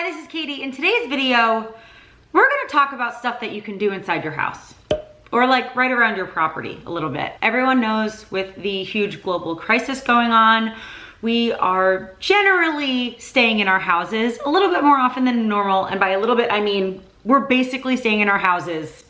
Hi, this is Katie. In today's video, we're gonna talk about stuff that you can do inside your house or like right around your property a little bit. Everyone knows with the huge global crisis going on, we are generally staying in our houses a little bit more often than normal. And by a little bit, I mean, we're basically staying in our houses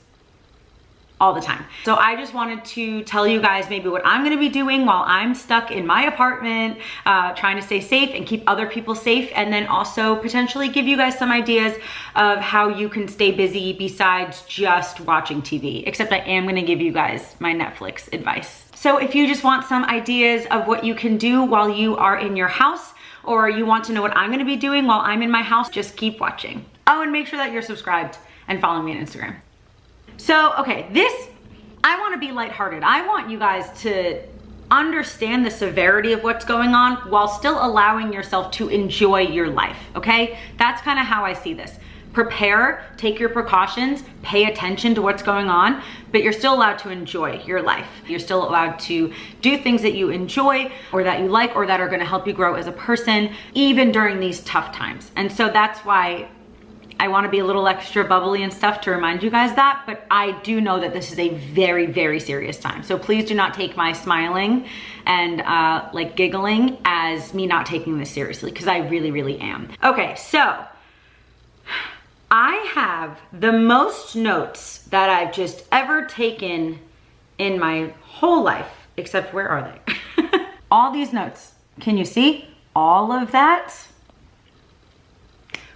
all the time. So I just wanted to tell you guys maybe what I'm gonna be doing while I'm stuck in my apartment, trying to stay safe and keep other people safe, and then also potentially give you guys some ideas of how you can stay busy besides just watching TV, except I am gonna give you guys my Netflix advice. So if you just want some ideas of what you can do while you are in your house, or you want to know what I'm gonna be doing while I'm in my house, just keep watching. Oh, and make sure that you're subscribed and follow me on Instagram. So, okay, I want to be lighthearted. I want you guys to understand the severity of what's going on while still allowing yourself to enjoy your life, okay? That's kind of how I see this. Prepare, take your precautions, pay attention to what's going on, but you're still allowed to enjoy your life. You're still allowed to do things that you enjoy or that you like or that are going to help you grow as a person, even during these tough times. And so that's why I want to be a little extra bubbly and stuff to remind you guys that, but I do know that this is a very, very serious time. So please do not take my smiling and like giggling as me not taking this seriously, because I really, really am. Okay, so I have the most notes that I've just ever taken in my whole life, except where are they? All these notes. Can you see all of that?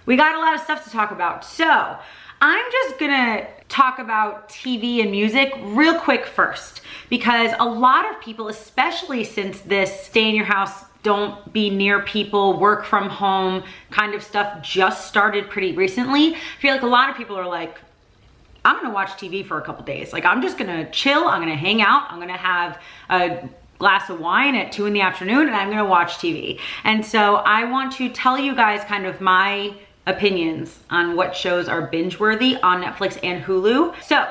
We got a lot of stuff to talk about. So I'm just gonna talk about TV and music real quick first, because a lot of people, especially since this stay in your house, don't be near people, work from home kind of stuff just started pretty recently. I feel like a lot of people are like, I'm gonna watch TV for a couple days. Like, I'm just gonna chill, I'm gonna hang out, I'm gonna have a glass of wine at 2 in the afternoon and I'm gonna watch TV. And so I want to tell you guys kind of my opinions on what shows are binge-worthy on Netflix and Hulu. So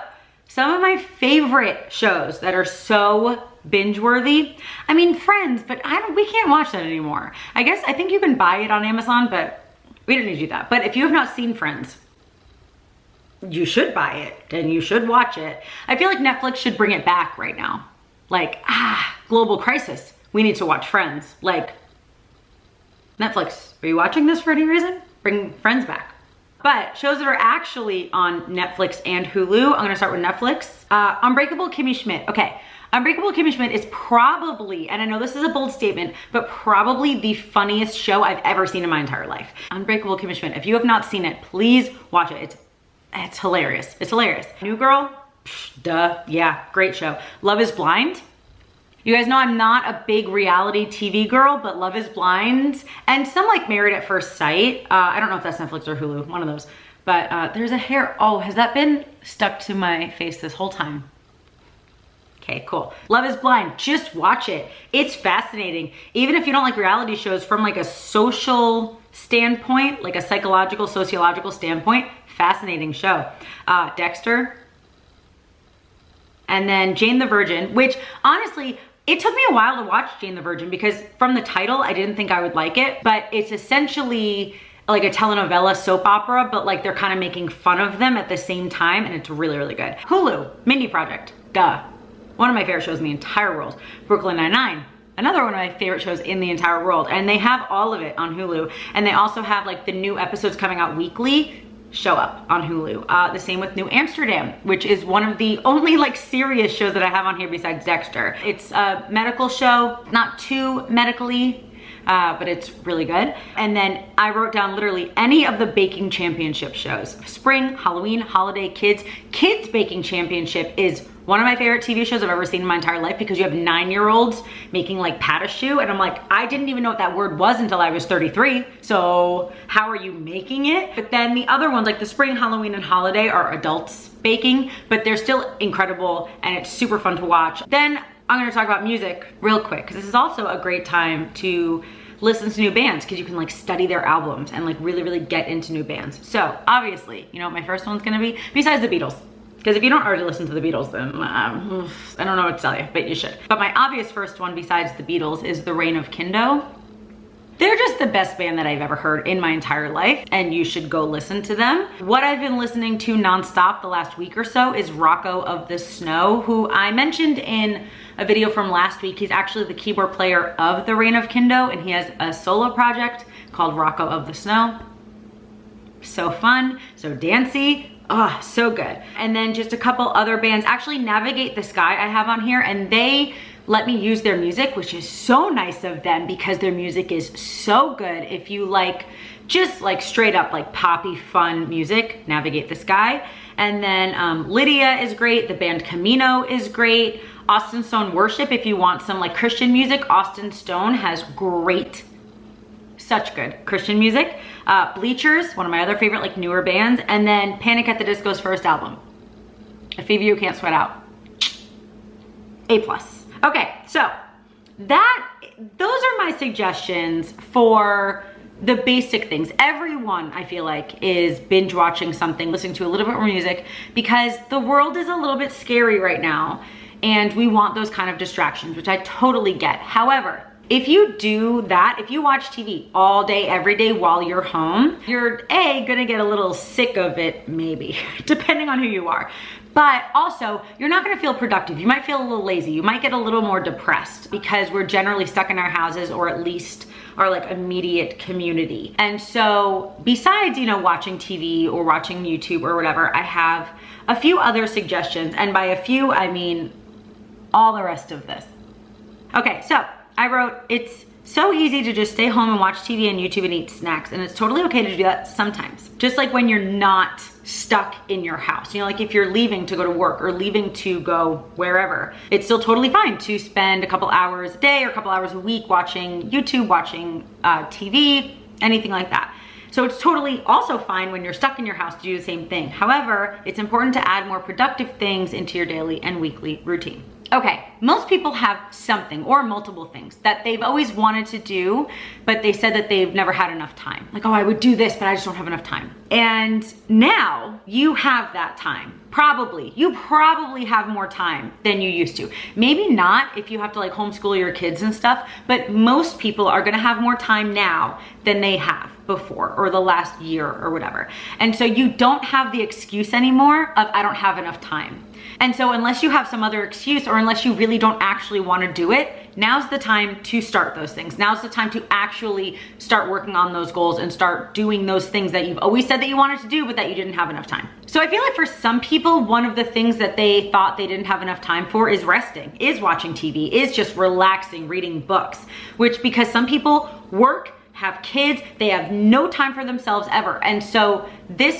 some of my favorite shows that are so binge-worthy, I mean Friends, but we can't watch that anymore. I think you can buy it on Amazon, but we don't need to do that. But if you have not seen Friends, you should buy it and you should watch it. I feel like Netflix should bring it back right now. Like, global crisis, we need to watch Friends. Like, Netflix, are you watching this for any reason? Bring Friends back. But shows that are actually on Netflix and Hulu, I'm gonna start with Netflix. Unbreakable Kimmy Schmidt. Okay, Unbreakable Kimmy Schmidt is probably, and I know this is a bold statement, but probably the funniest show I've ever seen in my entire life. Unbreakable Kimmy Schmidt. If you have not seen it, please watch it. It's hilarious. It's hilarious. New Girl, psh, duh, yeah, great show. Love is Blind. You guys know I'm not a big reality TV girl, but Love is Blind and some like Married at First Sight. I don't know if that's Netflix or Hulu, one of those. But there's a hair, oh, has that been stuck to my face this whole time? Okay, cool. Love is Blind, just watch it. It's fascinating. Even if you don't like reality shows, from like a social standpoint, like a psychological, sociological standpoint, fascinating show. Dexter. And then Jane the Virgin, which honestly, it took me a while to watch Jane the Virgin because from the title, I didn't think I would like it, but it's essentially like a telenovela soap opera, but like they're kind of making fun of them at the same time, and it's really, really good. Hulu, Mindy Project, duh. One of my favorite shows in the entire world. Brooklyn Nine-Nine, another one of my favorite shows in the entire world, and they have all of it on Hulu, and they also have like the new episodes coming out weekly show up on Hulu. The same with New Amsterdam, which is one of the only like serious shows that I have on here besides Dexter. It's a medical show, not too medically, but it's really good. And then I wrote down literally any of the baking championship shows. Spring, Halloween, holiday, kids. Kids Baking Championship is one of my favorite TV shows I've ever seen in my entire life because you have 9-year-olds making like pat-a-choux, and I'm like, I didn't even know what that word was until I was 33. So how are you making it? But then the other ones like the Spring, Halloween, and Holiday are adults baking, but they're still incredible and it's super fun to watch. Then I'm gonna talk about music real quick because this is also a great time to listen to new bands because you can like study their albums and like really, really get into new bands. So obviously, you know what my first one's gonna be? Besides the Beatles. Because if you don't already listen to the Beatles, then I don't know what to tell you, but you should. But my obvious first one besides the Beatles is The Reign of Kindo. They're just the best band that I've ever heard in my entire life, and you should go listen to them. What I've been listening to nonstop the last week or so is Rocco of the Snow, who I mentioned in a video from last week. He's actually the keyboard player of The Reign of Kindo, and he has a solo project called Rocco of the Snow. So fun, so dancey. Oh, so good. And then just a couple other bands. Actually, Navigate the Sky I have on here, and they let me use their music, which is so nice of them because their music is so good. If you like just like straight up like poppy fun music, Navigate the Sky. And then Lydia is great. The band Camino is great. Austin Stone Worship, if you want some like Christian music, Austin Stone has great, such good Christian music. Bleachers, one of my other favorite like newer bands. And then Panic at the Disco's first album, If You Can't Sweat Out, A+. Okay, so those are my suggestions for the basic things. Everyone, I feel like, is binge watching something, listening to a little bit more music, because the world is a little bit scary right now and we want those kind of distractions, which I totally get. However, if you do that, if you watch TV all day, every day while you're home, you're gonna get a little sick of it, maybe, depending on who you are. But also, you're not gonna feel productive. You might feel a little lazy. You might get a little more depressed because we're generally stuck in our houses, or at least our like immediate community. And so besides, watching TV or watching YouTube or whatever, I have a few other suggestions. And by a few, I mean all the rest of this. Okay, so I wrote, it's so easy to just stay home and watch TV and YouTube and eat snacks. And it's totally okay to do that sometimes. Just like when you're not stuck in your house. Like if you're leaving to go to work or leaving to go wherever, it's still totally fine to spend a couple hours a day or a couple hours a week watching YouTube, watching TV, anything like that. So it's totally also fine when you're stuck in your house to do the same thing. However, it's important to add more productive things into your daily and weekly routine. Okay, most people have something or multiple things that they've always wanted to do, but they said that they've never had enough time. Like, oh, I would do this, but I just don't have enough time. And now you have that time. You probably have more time than you used to. Maybe not if you have to like homeschool your kids and stuff, but most people are gonna have more time now than they have before, or the last year or whatever. And so you don't have the excuse anymore of I don't have enough time. And so unless you have some other excuse, or unless you really don't actually want to do it, now's the time to start those things. Now's the time to actually start working on those goals and start doing those things that you've always said that you wanted to do, but that you didn't have enough time. So I feel like for some people, one of the things that they thought they didn't have enough time for is resting, is watching TV, is just relaxing, reading books, which because some people work, have kids, they have no time for themselves ever. And so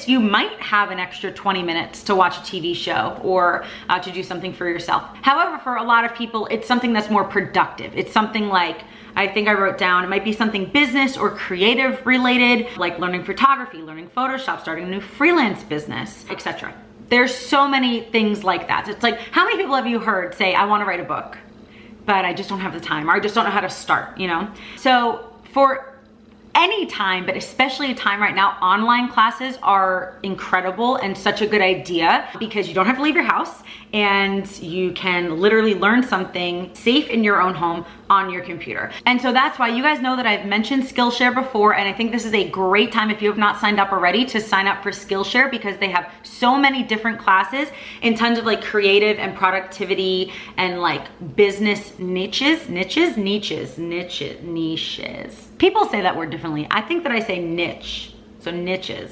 you might have an extra 20 minutes to watch a TV show or to do something for yourself. However, for a lot of people, it's something that's more productive. It's something like, I think I wrote down, it might be something business or creative related, like learning photography, learning Photoshop, starting a new freelance business, etc. There's so many things like that. It's like, how many people have you heard say, I want to write a book, but I just don't have the time, or I just don't know how to start, So for any time, but especially a time right now, online classes are incredible and such a good idea because you don't have to leave your house and you can literally learn something safe in your own home on your computer. And so that's why you guys know that I've mentioned Skillshare before, and I think this is a great time, if you have not signed up already, to sign up for Skillshare because they have so many different classes in tons of like creative and productivity and like business niches. People say that word differently. I think that I say niche, so niches.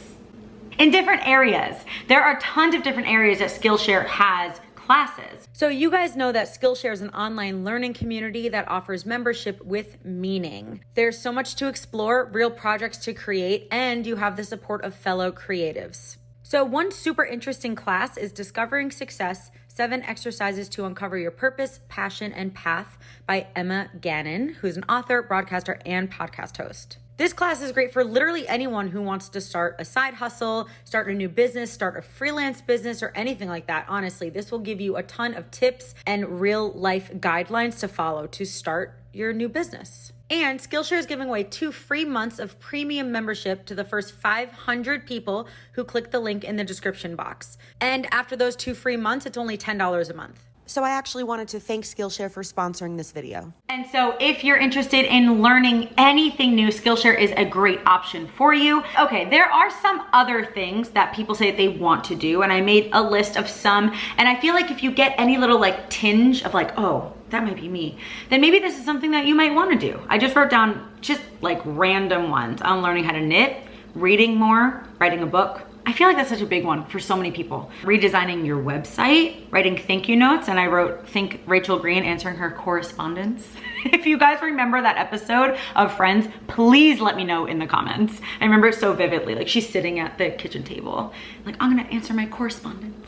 In different areas. There are tons of different areas that Skillshare has classes. So you guys know that Skillshare is an online learning community that offers membership with meaning. There's so much to explore, real projects to create, and you have the support of fellow creatives. So one super interesting class is Discovering Success, 7 Exercises to Uncover Your Purpose, Passion, and Path by Emma Gannon, who's an author, broadcaster, and podcast host. This class is great for literally anyone who wants to start a side hustle, start a new business, start a freelance business, or anything like that. Honestly, this will give you a ton of tips and real life guidelines to follow to start your new business. And Skillshare is giving away 2 free months of premium membership to the first 500 people who click the link in the description box. And after those 2 free months, it's only $10 a month. So I actually wanted to thank Skillshare for sponsoring this video. And so if you're interested in learning anything new, Skillshare is a great option for you. Okay, there are some other things that people say they want to do, and I made a list of some, and I feel like if you get any little like tinge of like, oh, that might be me, then maybe this is something that you might want to do. I just wrote down just like random ones on learning how to knit, reading more, writing a book. I feel like that's such a big one for so many people. Redesigning your website, writing thank you notes, and I wrote thank Rachel Green answering her correspondence. If you guys remember that episode of Friends, please let me know in the comments. I remember it so vividly, like she's sitting at the kitchen table, like I'm gonna answer my correspondence.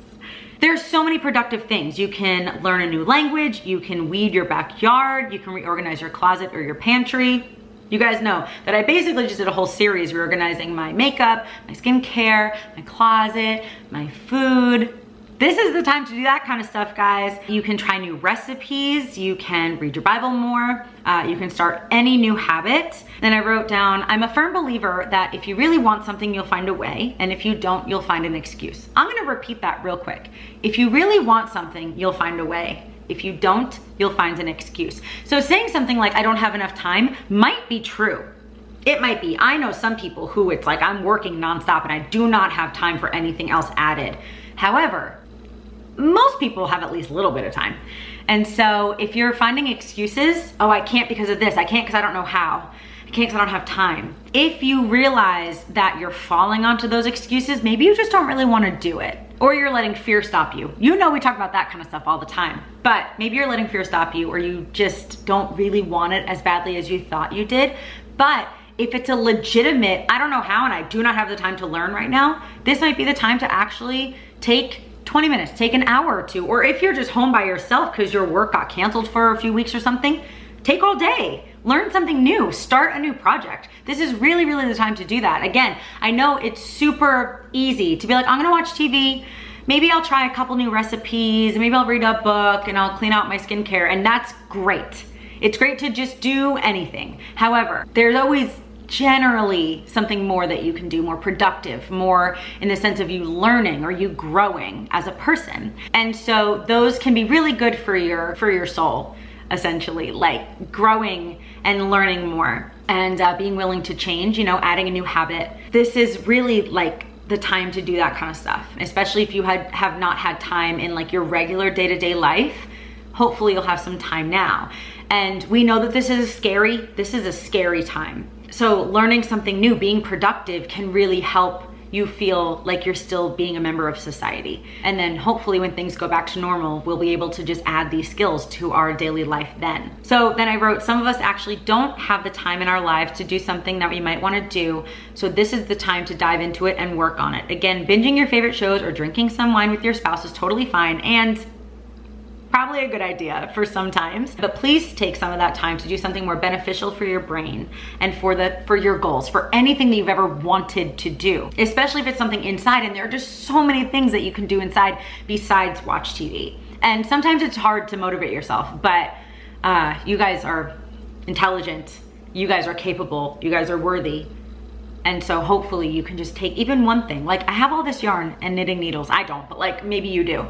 There's so many productive things. You can learn a new language, you can weed your backyard, you can reorganize your closet or your pantry. You guys know that I basically just did a whole series reorganizing my makeup, my skincare, my closet, my food. This is the time to do that kind of stuff, guys. You can try new recipes, you can read your Bible more, you can start any new habit. Then I wrote down, I'm a firm believer that if you really want something, you'll find a way, and if you don't, you'll find an excuse. I'm gonna repeat that real quick. If you really want something, you'll find a way. If you don't, you'll find an excuse. So saying something like, I don't have enough time might be true. It might be. I know some people who it's like, I'm working nonstop and I do not have time for anything else added. However, most people have at least a little bit of time. And so if you're finding excuses, oh, I can't because of this, I can't because I don't know how, I can't because I don't have time. If you realize that you're falling onto those excuses, maybe you just don't really want to do it. Or you're letting fear stop you. You know we talk about that kind of stuff all the time. But maybe you're letting fear stop you, or you just don't really want it as badly as you thought you did. But if it's a legitimate, I don't know how and I do not have the time to learn right now, this might be the time to actually take 20 minutes, take an hour or two. Or if you're just home by yourself because your work got canceled for a few weeks or something, take all day. Learn something new, start a new project. This is really, really the time to do that. Again, I know it's super easy to be like, I'm gonna watch TV, maybe I'll try a couple new recipes, maybe I'll read a book and I'll clean out my skincare, and that's great. It's great to just do anything. However, there's always generally something more that you can do, more productive, more in the sense of you learning or you growing as a person. And so those can be really good for your soul, essentially, like growing and learning more and being willing to change, you know, adding a new habit. This is really like the time to do that kind of stuff, especially if you have not had time in like your regular day-to-day life. Hopefully you'll have some time now. And we know that this is a scary time. So learning something new, being productive can really help you feel like you're still being a member of society. And then hopefully when things go back to normal, we'll be able to just add these skills to our daily life then. So then I wrote, some of us actually don't have the time in our lives to do something that we might want to do. So this is the time to dive into it and work on it. Again, binging your favorite shows or drinking some wine with your spouse is totally fine and probably a good idea for sometimes, but please take some of that time to do something more beneficial for your brain and for your goals, for anything that you've ever wanted to do, especially if it's something inside. And there are just so many things that you can do inside besides watch TV. And sometimes it's hard to motivate yourself, but you guys are intelligent, you guys are capable, you guys are worthy. And so hopefully you can just take even one thing. Like I have all this yarn and knitting needles. I don't, but like maybe you do.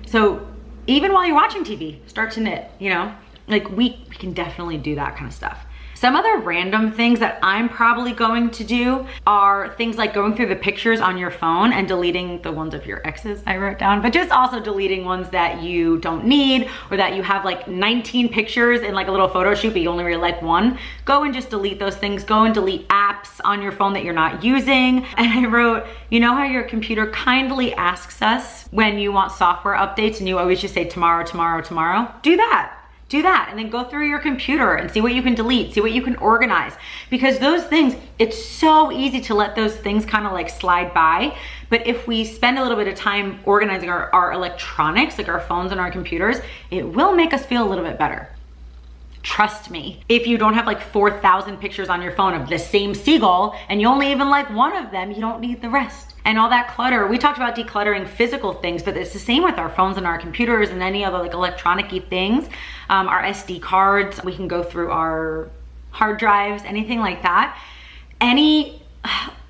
So even while you're watching TV, start to knit, you know? Like we can definitely do that kind of stuff. Some other random things that I'm probably going to do are things like going through the pictures on your phone and deleting the ones of your exes I wrote down, but just also deleting ones that you don't need or that you have like 19 pictures in like a little photo shoot, but you only really like one. Go and just delete those things. Go and delete apps on your phone that you're not using. And I wrote, you know how your computer kindly asks us when you want software updates and you always just say tomorrow, tomorrow, tomorrow? Do that. Do that and then go through your computer and see what you can delete, see what you can organize. Because those things, it's so easy to let those things kind of like slide by. But if we spend a little bit of time organizing our electronics, like our phones and our computers, it will make us feel a little bit better. Trust me. If you don't have like 4,000 pictures on your phone of the same seagull and you only even like one of them, you don't need the rest. And all that clutter, we talked about decluttering physical things, but it's the same with our phones and our computers and any other like electronic-y things. Our SD cards, we can go through our hard drives, anything like that. Any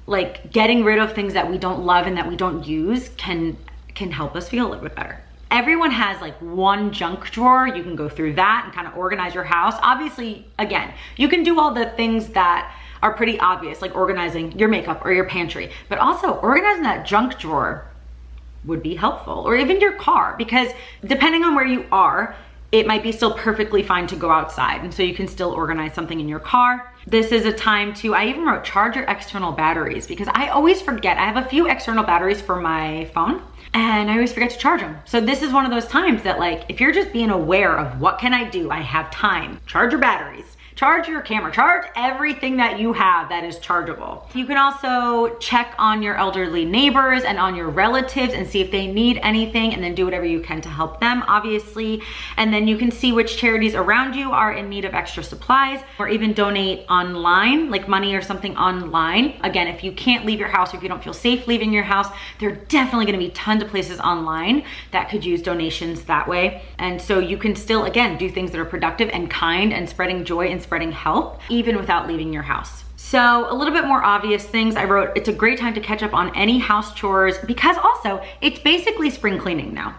like getting rid of things that we don't love and that we don't use can help us feel a little bit better. Everyone has like one junk drawer. You can go through that and kind of organize your house. Obviously, again, you can do all the things that are pretty obvious, like organizing your makeup or your pantry, but also organizing that junk drawer would be helpful, or even your car, because depending on where you are, it might be still perfectly fine to go outside. And so you can still organize something in your car. This is a time to, I even wrote charge your external batteries, because I always forget. I have a few external batteries for my phone and I always forget to charge them. So this is one of those times that, like, if you're just being aware of what can I do, I have time, charge your batteries. Charge your camera, charge everything that you have that is chargeable. You can also check on your elderly neighbors and on your relatives and see if they need anything, and then do whatever you can to help them, obviously. And then you can see which charities around you are in need of extra supplies, or even donate online, like money or something online. Again, if you can't leave your house, or if you don't feel safe leaving your house, there are definitely gonna be tons of places online that could use donations that way. And so you can still, again, do things that are productive and kind and spreading joy and spreading help, even without leaving your house. So a little bit more obvious things I wrote, it's a great time to catch up on any house chores, because also it's basically spring cleaning now.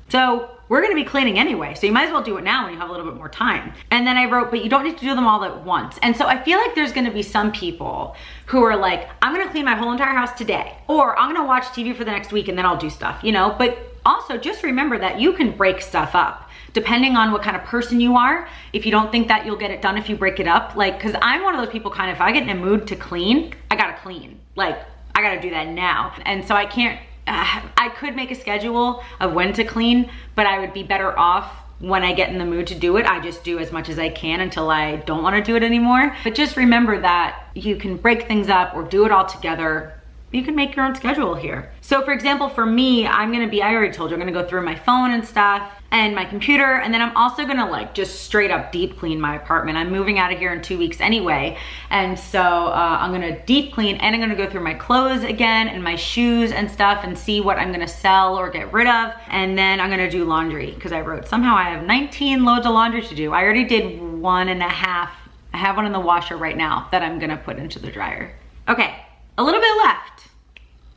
So we're gonna be cleaning anyway, so you might as well do it now when you have a little bit more time. And then I wrote, but you don't need to do them all at once. And so I feel like there's gonna be some people who are like, I'm gonna clean my whole entire house today, or I'm gonna watch TV for the next week and then I'll do stuff, you know? But also just remember that you can break stuff up. Depending on what kind of person you are, if you don't think that you'll get it done if you break it up, like, cause I'm one of those people kind of, if I get in a mood to clean, I gotta clean. Like, I gotta do that now. And so I can't, I could make a schedule of when to clean, but I would be better off when I get in the mood to do it. I just do as much as I can until I don't wanna do it anymore. But just remember that you can break things up or do it all together. You can make your own schedule here. So for example, for me, I already told you, I'm gonna go through my phone and stuff and my computer, and then I'm also gonna like just straight up deep clean my apartment. I'm moving out of here in 2 weeks anyway. And so I'm gonna deep clean, and I'm gonna go through my clothes again and my shoes and stuff and see what I'm gonna sell or get rid of. And then I'm gonna do laundry, because I wrote, somehow I have 19 loads of laundry to do. I already did 1.5. I have one in the washer right now that I'm gonna put into the dryer. Okay, a little bit left.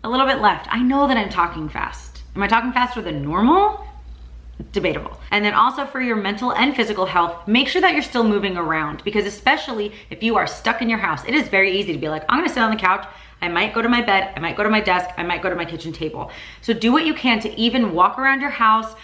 A little bit left. I know that I'm talking fast. Am I talking faster than normal? Debatable. And then also for your mental and physical health, make sure that you're still moving around, because especially if you are stuck in your house, it is very easy to be like, I'm gonna sit on the couch, I might go to my bed, I might go to my desk, I might go to my kitchen table. So do what you can to even walk around your house.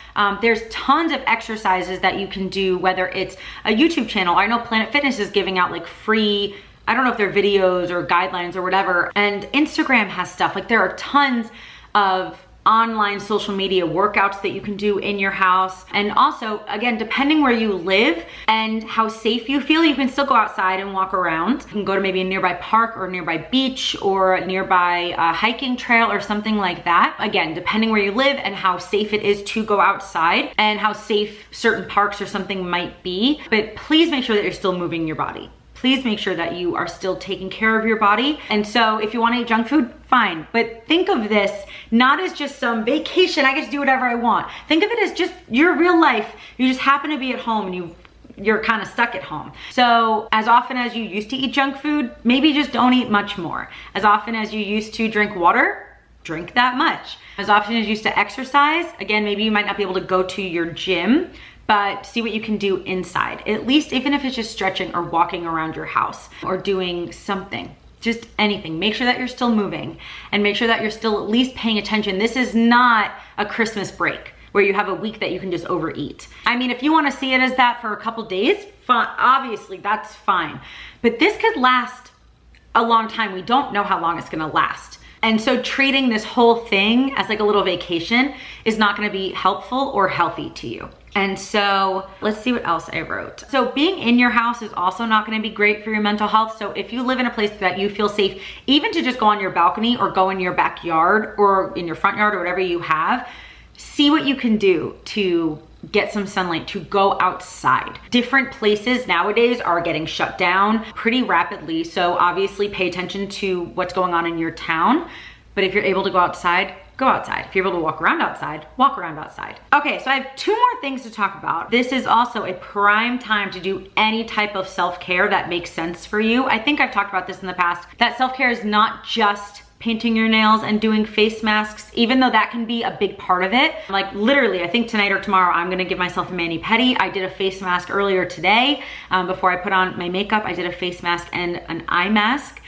There's tons of exercises that you can do, whether it's a YouTube channel. I know Planet Fitness is giving out like free, I don't know if they're videos or guidelines or whatever, and Instagram has stuff. Like, there are tons of online social media workouts that you can do in your house. And also, again, depending where you live and how safe you feel, you can still go outside and walk around. You can go to maybe a nearby park or a nearby beach or a nearby hiking trail or something like that. Again, depending where you live and how safe it is to go outside and how safe certain parks or something might be. But please make sure that you're still moving your body. Please make sure that you are still taking care of your body. And so if you want to eat junk food, fine. But think of this not as just some vacation, I get to do whatever I want. Think of it as just your real life. You just happen to be at home and you're kind of stuck at home. So as often as you used to eat junk food, maybe just don't eat much more. As often as you used to drink water, drink that much. As often as you used to exercise, again, maybe you might not be able to go to your gym, but see what you can do inside. At least, even if it's just stretching or walking around your house or doing something, just anything. Make sure that you're still moving and make sure that you're still at least paying attention. This is not a Christmas break where you have a week that you can just overeat. I mean, if you want to see it as that for a couple days, fine, obviously that's fine. But this could last a long time. We don't know how long it's gonna last. And so treating this whole thing as like a little vacation is not gonna be helpful or healthy to you. And so let's see what else I wrote. So being in your house is also not gonna be great for your mental health. So if you live in a place that you feel safe, even to just go on your balcony or go in your backyard or in your front yard or whatever you have, see what you can do to get some sunlight, to go outside. Different places nowadays are getting shut down pretty rapidly. So obviously pay attention to what's going on in your town. But if you're able to go outside, go outside. If you're able to walk around outside, walk around outside. Okay, so I have 2 more things to talk about. This is also a prime time to do any type of self-care that makes sense for you. I think I've talked about this in the past, that self-care is not just painting your nails and doing face masks, even though that can be a big part of it. Like literally, I think tonight or tomorrow, I'm gonna give myself a mani-pedi. I did a face mask earlier today. Before I put on my makeup, I did a face mask and an eye mask.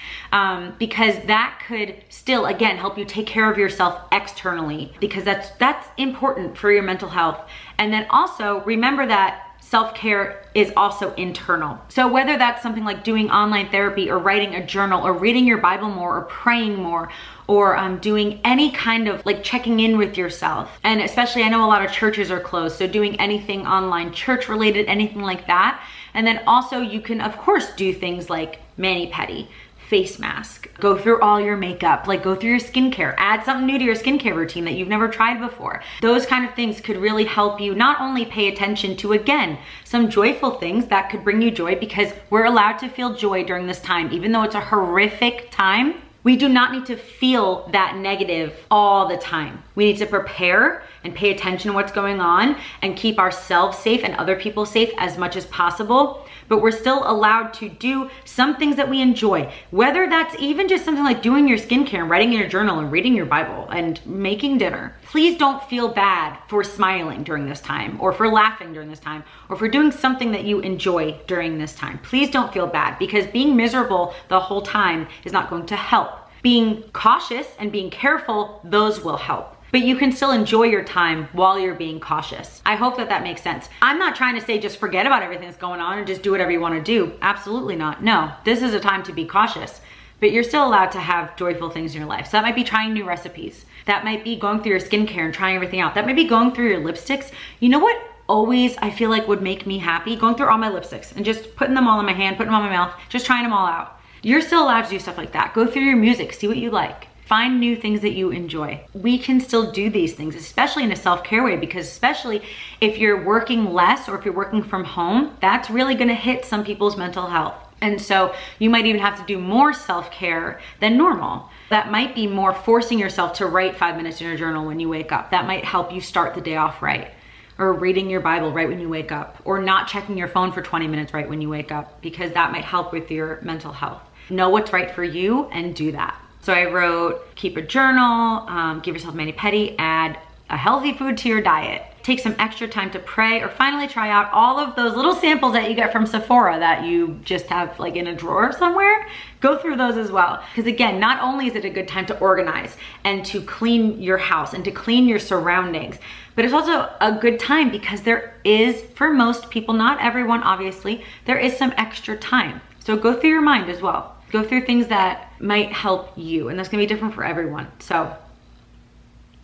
Because that could still, again, help you take care of yourself externally, because that's important for your mental health. And then also remember that self-care is also internal. So whether that's something like doing online therapy or writing a journal or reading your Bible more or praying more or doing any kind of like checking in with yourself. And especially I know a lot of churches are closed, so doing anything online, church related, anything like that. And then also you can of course do things like mani-pedi, face mask, go through all your makeup, like go through your skincare, add something new to your skincare routine that you've never tried before. Those kind of things could really help you not only pay attention to, again, some joyful things that could bring you joy, because we're allowed to feel joy during this time, even though it's a horrific time. We do not need to feel that negative all the time. We need to prepare and pay attention to what's going on and keep ourselves safe and other people safe as much as possible. But we're still allowed to do some things that we enjoy, whether that's even just something like doing your skincare and writing in your journal and reading your Bible and making dinner. Please don't feel bad for smiling during this time, or for laughing during this time, or for doing something that you enjoy during this time. Please don't feel bad, because being miserable the whole time is not going to help. Being cautious and being careful, those will help. But you can still enjoy your time while you're being cautious. I hope that that makes sense. I'm not trying to say just forget about everything that's going on and just do whatever you want to do. Absolutely not. No, this is a time to be cautious, but you're still allowed to have joyful things in your life. So that might be trying new recipes. That might be going through your skincare and trying everything out. That might be going through your lipsticks. You know what always I feel like would make me happy? Going through all my lipsticks and just putting them all in my hand, putting them on my mouth, just trying them all out. You're still allowed to do stuff like that. Go through your music, see what you like. Find new things that you enjoy. We can still do these things, especially in a self-care way, because especially if you're working less or if you're working from home, that's really gonna hit some people's mental health. And so you might even have to do more self-care than normal. That might be more forcing yourself to write 5 minutes in your journal when you wake up. That might help you start the day off right. Or reading your Bible right when you wake up. Or not checking your phone for 20 minutes right when you wake up, because that might help with your mental health. Know what's right for you and do that. So I wrote, keep a journal, give yourself a mani-pedi, add a healthy food to your diet. Take some extra time to pray, or finally try out all of those little samples that you get from Sephora that you just have like in a drawer somewhere. Go through those as well. Because again, not only is it a good time to organize and to clean your house and to clean your surroundings, but it's also a good time because there is, for most people, not everyone obviously, there is some extra time. So go through your mind as well. Go through things that might help you, and that's gonna be different for everyone. So,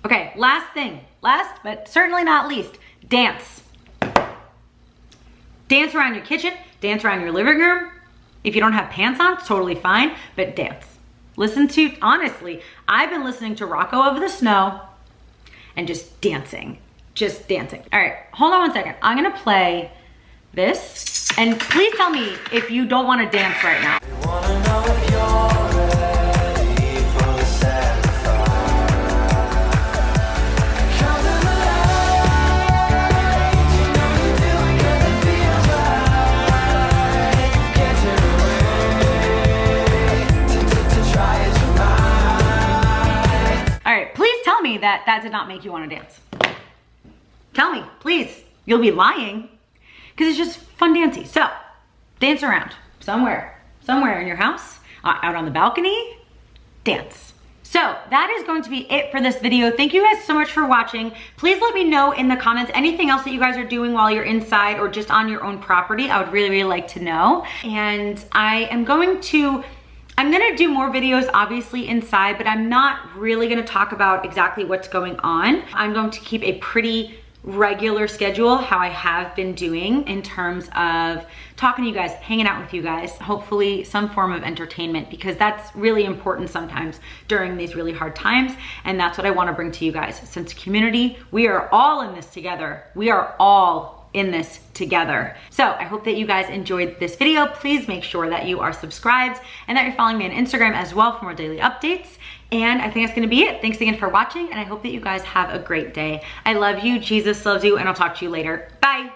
okay, last thing, last but certainly not least, dance. Dance around your kitchen, dance around your living room. If you don't have pants on, it's totally fine, but dance. Listen to, honestly, I've been listening to Rocco Over the Snow and just dancing. All right, hold on one second. I'm gonna play this, and please tell me if you don't wanna dance right now. All right, please tell me that that did not make you want to dance. Tell me, please. You'll be lying, because it's just fun dancing. So, dance around somewhere in your house, out on the balcony, dance. So that is going to be it for this video. Thank you guys so much for watching. Please let me know in the comments anything else that you guys are doing while you're inside or just on your own property. I would really, really like to know. And I'm gonna do more videos obviously inside, but I'm not really gonna talk about exactly what's going on. I'm going to keep a pretty regular schedule, how I have been doing in terms of talking to you guys, hanging out with you guys, hopefully some form of entertainment, because that's really important sometimes during these really hard times. And that's what I want to bring to you guys. Since community, we are all in this together. We are all in this together. So I hope that you guys enjoyed this video. Please make sure that you are subscribed and that you're following me on Instagram as well for more daily updates. And I think that's gonna be it. Thanks again for watching, and I hope that you guys have a great day. I love you, Jesus loves you, and I'll talk to you later. Bye.